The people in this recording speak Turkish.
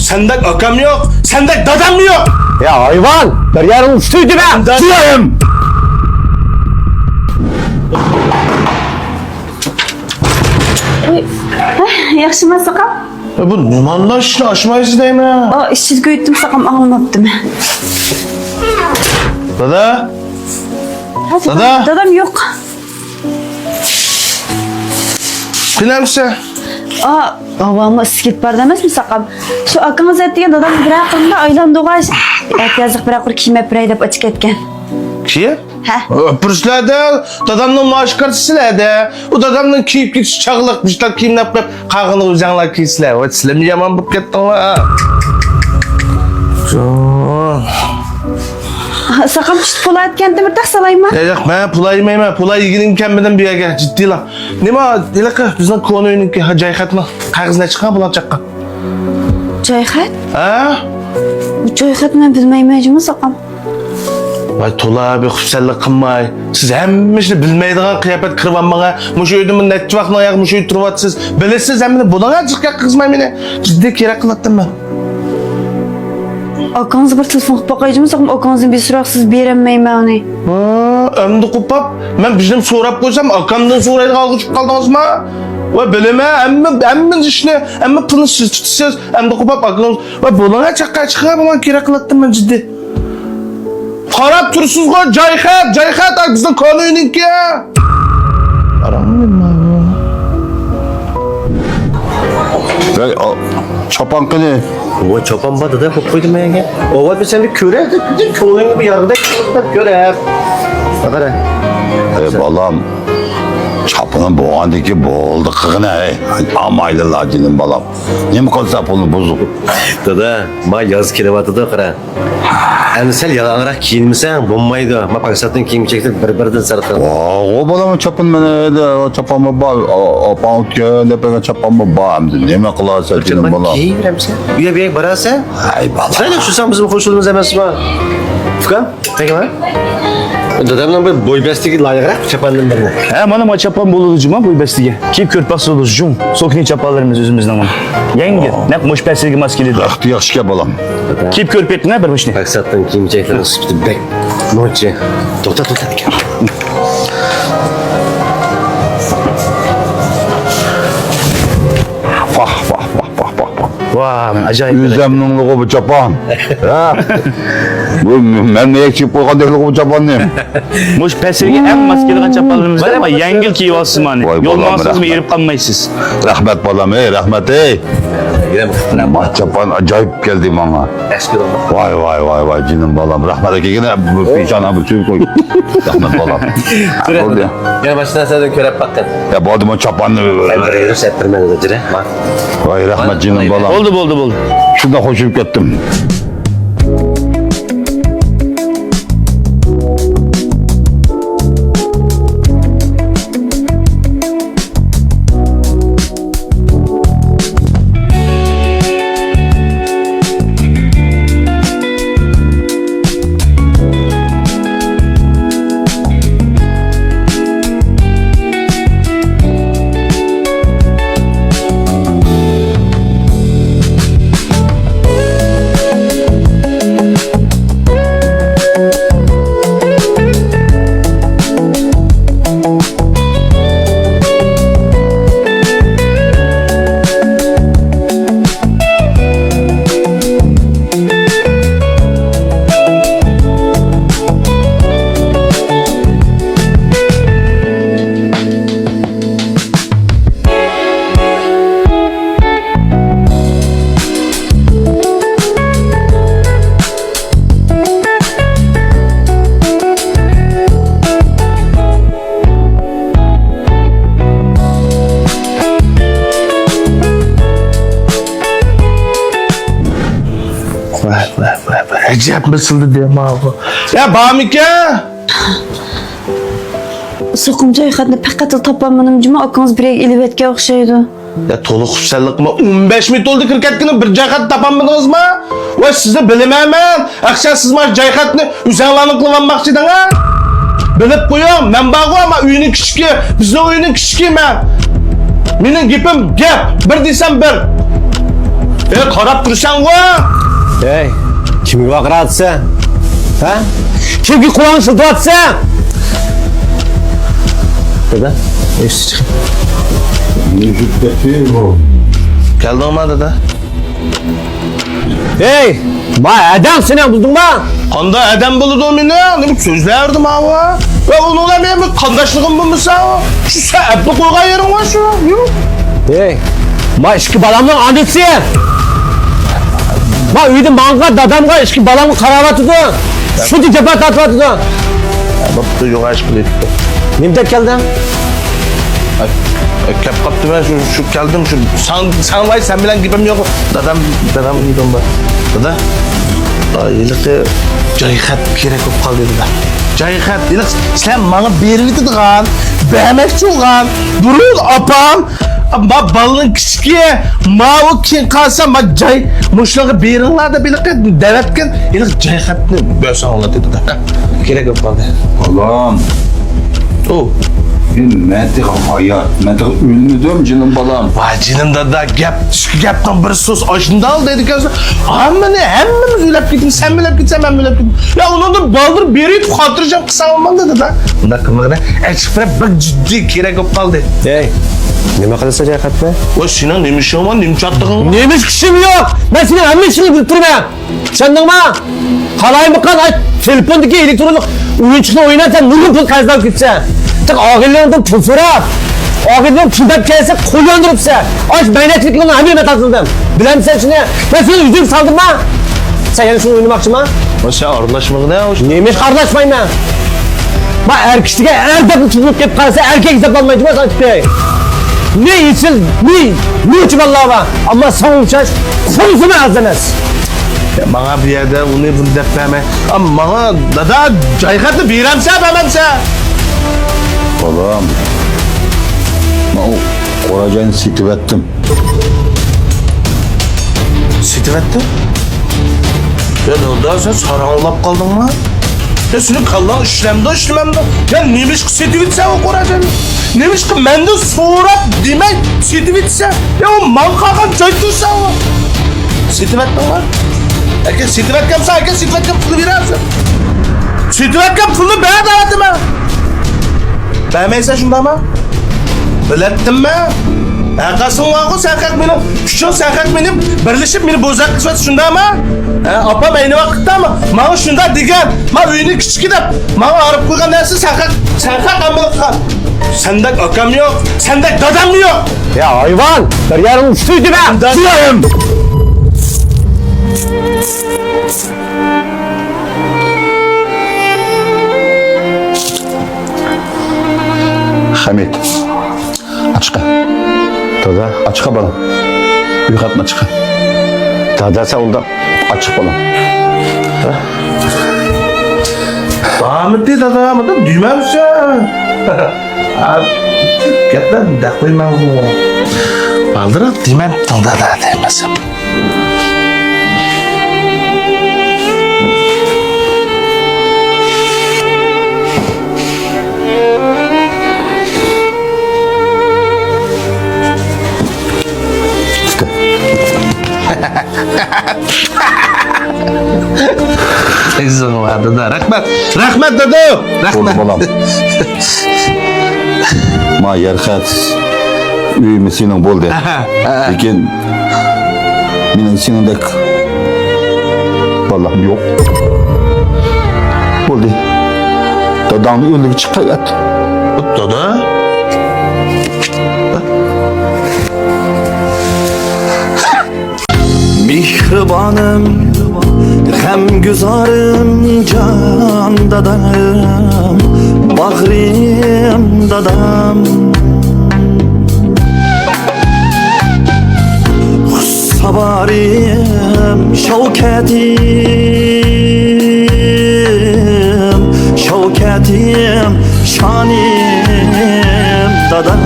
sendek akam yok, sendek dadam yok. Ya hayvan! Deryanın üstüydü be! Suyayım! Yaxşımı saqam? Bu numanla işini aşmayız değil mi? O işçilik öğüttüm saqam alınıptı mı? Dada? Dada? Dadam yok. Bilir misin? Avamı iskit var demez mi saqam? Şu akınız ettiğin dadam bir akında aylandı oğaş. Et yazık bir akır kime pray dep açık etken. Ki? He? Öpürüzlerdi, dadamның maaş kartısılardı. O dadamның kiyip git çağılıkmışlar, kiyimlep koyup qağını uzanlar kiysiler. O silemi yaman bulup kettin ha. Saqam çüt pula etken demirdak salayım mı? Yok ben pula yemeyim, pula yiginin kemiden bir yere ciddi lan. Nima, ilaka bizden konu önünki cayhat mı? Kağız ne çıkan bulan çakka? Cayhat? Ha? Bu cayhat ben bilmeyeceğim saqam. Vay Tola bir xüsellik qılmay. Siz hemmişini bilmeydiğin kıyafet kırvanmağa, muşu ödümün netçi vaxtın ayağı muşu ütürüvatsız. Bilesiz hemini budan çıkka kızmay meni. Ciddi kerek kılattım ben. Akınızı bir telefon bakayım saqam akınızın bir suraksız beremeyim onu. Ömdü kupap. Ben bizim sorap koysam akamdan soraydı kalkışıp kaldınız mı? Ve bileme emmin işini, emmin pını siz tutuyorsunuz. Ömdü kupap aklınız. Ve budan çakka çıkka bulan kerek kılattım ben ciddi. Qarab tursiz go Cayhat bizning qonuniki. Hey, çapan kını. O çopan badı da koydum ben ya. O var bir sen bir köre de çoğunluğunu bir yarıda köre. Bakara. Hey balam. Çapının boğandaki boğuldu kığına hey. Amaylı lacinin balam. Ne mi kalsa bunu bozuk? Dada, ma yaz kirevatı da kara. Yani sen yalanırak giyinmişsen bulmaydı. Ma paksatın giyinecektin bir sarıkın. O balamın çapın bana o çapamı bağ. O pantke ne pek çapamı bağ. Ne mi kılasa senin balam? Giyiyorum sen. Bir barasa. Ay balam. Sen de şu sen bizim konuştuğumuz emez mi? Fıkan, peki mi? Dadamdan bir boy besteki layıkırak çapandım birine. He bana ma çapan bulucuğuma bu bestige. Kip körpak bulucuğum. Sokni çapalarımız özümüzden bana. Yenge, ne kumaş pesirgi maskeli. Akti yaşka balam. Kip körpettin ha bir başını. Paksatın giyineceklerin süpütü bek. Noçi. Tota. Vah. Vay acayip. Yüzemnunluğu bu çapan. Ha. Bu memnuniyet çıkıp koygan değil bu çapan ne? Muş pesirgi en maskeli çapalarımız var ama yengil ki yuvasın mani. Vay Yol balam, mağazasız mı rahmet. yerip kalmayısız. Rahmet balam ey rahmet ey. Mah çapan acayip geldi bana. Eski oldu. Vay canım balam. Rahmet eki yine bu pijana bu tüy koy. Rahmet balam. Oldu ya. Gel başına sen körep bakın. Ya bu adamın çapanını Ben böyle yürü septirmen de dire. Bak. vay rahmet canım balam. Oldu. Şurada hoşup gittim. Vay. Acayip mısıldı diyeyim abi. Ya Bamike! Saqam cayhatni paqat topamadım cuma akınız birek ilibetke oxşaydı. Ya to'liq xursandlik mi? 15 minut oldu kirkatgini bir jayhat topolmadingiz mi? Va sizni bilmayman. Akşam siz mana jayhatni o'zinglarni qilmoqchi edinglar. Bilib qo'ying, men bor ama uyning kichiki, bizning uyning kichiki men. Mening gapim gap, bir desam bir. Qarab tursan va. Ey, kimga vaqiratsın? Ha? Kimga kulağını şıldıratsın? Dede, neyse çıkın. Keldingmi dada? Ey, vay adam seni buldun mu? Qanday adam bo'ladi o meni? Nima so'zlardim ha? Va uni bilan men qandashligim bo'lmasa, shu sababni qo'ygan yerim va shu. Ey, vay eski balamın annesi. Vay uydu manğa dadamga eski balamın karabatıdı. Şu di cepat atmadıdı. Bo'pti, yo'q ish qilyapti. Nimde geldin? Kep qapti men shu keldim shu sen vay sen bilan gapim yo'q. Dadam uydim bor. Dada. Yiliqi joyxat kerak bo'lib qoldi dada. Joyxat, yiliq sen menga beriladigan, bermoqchi bo'lgan durul opam ma balning kichki ma u keyin qolsa ma joy mushlarga beringlar deb yiliq davatgan yiliq joyxatni bo'lsanglar dedi dada. Kerak bo'lib qoldi. Balam. O Ben hayat, ben ünlüdüm canım balam. vay jinim dada gapdan bir so'z oshunda ol dedi ekansan. Hammamiz o'ylab ketdik, sen bilab ketsan, men bilab ketdim. Ya uni baldir berib xotirjam qilsam bo'lmadi dada. Unda qilmagina, aytib bir jiddiy kerak bo'lib qoldi. Ey, nima qilsa joyxat be? O sening nima ishing bor, nima chattig'ing? Neymiş kişim yok. Ben senin hamma işini bilip durmam. Sen de mi? Kalayım bakan ay telefondaki elektronik oyunçukla oynarsan nurun pul kazanıp gitsen. Tık ağırlarından tufurap. Ağırlarından tündep gelse koyandırıp sen. Aç beynetlikle onu hamile takıldım. Bilen misin şunu? Ben sana yüzüğü saldım mı? Sen yani şunu oynamakçı mı? O sen arılaşmak ne o? Neymiş kardeşmayın ben? Bak erkekliğe erde bu çocuk hep kalsa erkek hesap almayacak mı sanki bey? Ne için, ne için Allah'a var? Ama son uçaş, son uzun ağzınız. Bana bir yerde onu bunu defneme. Ama bana dada joyxatni beramsa, bermamsa. Balam. Ben o Koracay'ını sitif ettim. Setib etding? Ya dada sen saranglab qoldingmi? Ya sening kallang ishlamdi. Ya nima ish setib etsan o qo'rajani? Nima ish menda so'rab demak setib etsan? Ya o men qolgan joy tursan o. Setib etdingmi? Aka setib etgansan, aka setib etgan pulni berarsan. Setib etgan pulni ber davatimi? Bermaysan shundami? Biladimmi? Aqasing vaqo sen haq meni, kuching sen haq meni birlashib meni bo'zaq qilib shundami? Opam ayni vaqtdami? Mana shunda degan, men uyni kichik deb, men arib qo'ygan narsa sen haq amal qilgan. Sendek akam yo'q, sendek dadam yo'q. Ya hayvan, bir yarım uçtuydu be. Silahım. Hamid. Açıka. Dada, Açıka balam. Uygatma açıka. dada sen onda açık olan. Ahmet'te dadam da düymemse. Gaplar da qo'yman bu. Baldiroq deyman, dada demasam. Tezim var dada. Rahmat dada. Oldu balam. Ma yerhat uyumu senin boldu. Lekin menin senindek balam yok. Boldu. Dadamın önlüğü çıkayat. Dada. Mihribanım, g'amguzorım, can dadam, bag'rim dadam. Xusabarim, şavkatim, şanim dadam.